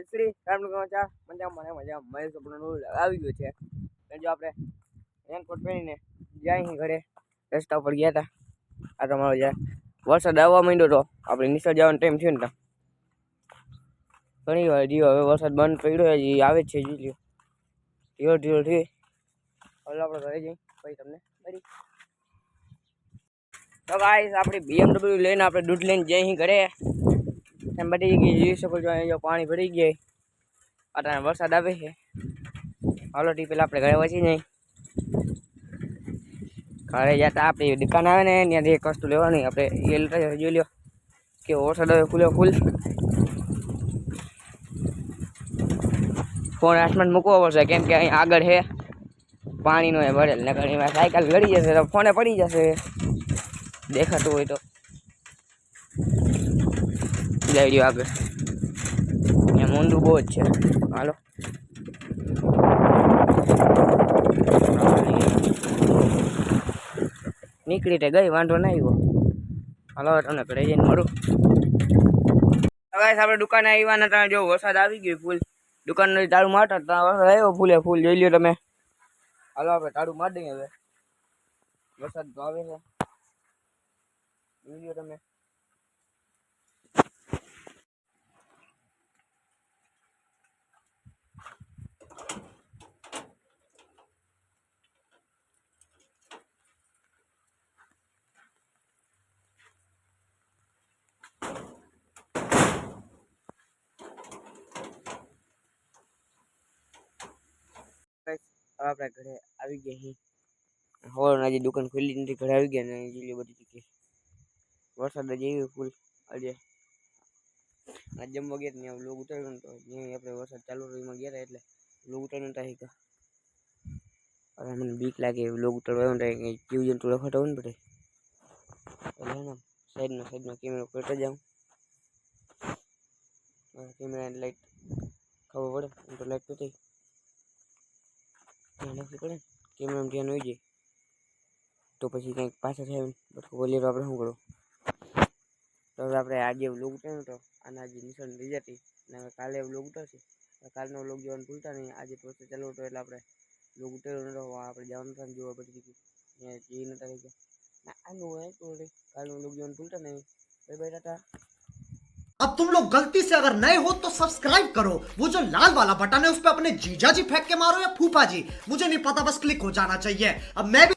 શ્રી રામનગર મજા મહેશ આપણું આવી ગયું છે. જો આપણે રેનકોટ પહેરીને જાય ઘરે રસ્તા ઉપર ગયા હતા. આ તમારો જાય વરસાદ આવવા માંડ્યો તો આપણે નિશાળ જવાનો ટાઈમ થયો ને ઘણી વાર જીવો હવે વરસાદ બંધ પડ્યો હજી આવે જ છે. જોઈ લ્યો ધીરો ધીરો થી હવે આપણે ઘરે જઈ પછી તમને મળી. તો ગાઈસ આપણી BMW લઈને આપણે દૂધ લઈને જઈ ઘરે એમ બધી ગઈ જોઈ શકો છો. અહીંયા પાણી ભરી ગયા અત્યારે વરસાદ આવે છે. હાલો ટી પેલા આપણે ઘરે વસી જઈ ઘરે જતા આપણી દુકાન આવે ને ત્યાંથી એક વસ્તુ લેવાની આપણે એ લેતા જોઈ લો કે વરસાદ આવે ફૂલ ફોન હાથમાં મૂકવો પડશે કેમ કે અહીં આગળ છે પાણીનો એ ભરેલ ને ઘણી સાયકલ ગળી જશે તો ફોને પડી જશે દેખાતું હોય તો જઈ રહ્યો આગળ એમ ઊંડું બહુ જ છે. હાલો નીકળી તે ગઈ વાંધો ના આવ્યો. હાલો તમને ઘરે જઈને મળું. હવે આપણે દુકાને આવ્યા ને ત્યાં જો વરસાદ આવી ગયો ફૂલ દુકાનનો તાળું મારતા ત્યાં વરસાદ આવ્યો ફૂલે ફૂલ જોઈ લ્યો તમે. હાલો આપણે તાળું મારી દઈએ હવે વરસાદ તો આવે છે જોઈ લ્યો તમે. આપણે ઘરે આવી ગયા હવે હજી દુકાન ખુલ્લી નથી ઘરે આવી ગયા ને જોઈ બધી જગ્યાએ વરસાદ જ એવી ફૂલ આજે જમવા ગયા ત્યાં લોગ ઉતાર્યો ને તો જ્યાં આપણે વરસાદ ચાલુ રહ્યો એમાં ગયા એટલે લોગ ઉતાર્યો નતા શીખા. હવે મને બીક લાગે લોગ ઉતારવા આવ્યો ને જીવ જંતુ રખડતા હોય ને બધે એટલે ને સાઈડમાં કેમેરો કરતા જાઉં. કેમેરાની લાઈટ ખબર પડે તો લાઈટ તો થઈ નથી પડે કેમેરામાં ધ્યાન હોય જાય તો પછી કંઈક પાછળ થાય બધું બોલીએ તો આપણે શું કરું. તો હવે આપણે આજે વ્લોગ ઉતાર્યો તો આના આજે નિશાન થઈ જતી અને હવે કાલે વ્લોગ ઉતારશે. કાલનો વ્લોગ જોવાનું ભૂલતા નહીં. આજે તો ચાલુ હતો એટલે આપણે વ્લોગ ઉતાર્યો નતો આપણે જવાનું હતા જોવા બધી જગ્યાએ જઈ નતા થઈ ગયા ના આનું હોય તો કાલનો વ્લોગ જોવાનું ભૂલતા નહીં. Bye bye Tata. अब तुम लोग गलती से अगर नए हो तो सब्सक्राइब करो, वो जो लाल वाला बटन है उस पर अपने जीजा जी फेंक के मारो या फूफा जी, मुझे नहीं पता, बस क्लिक हो जाना चाहिए. अब मैं भी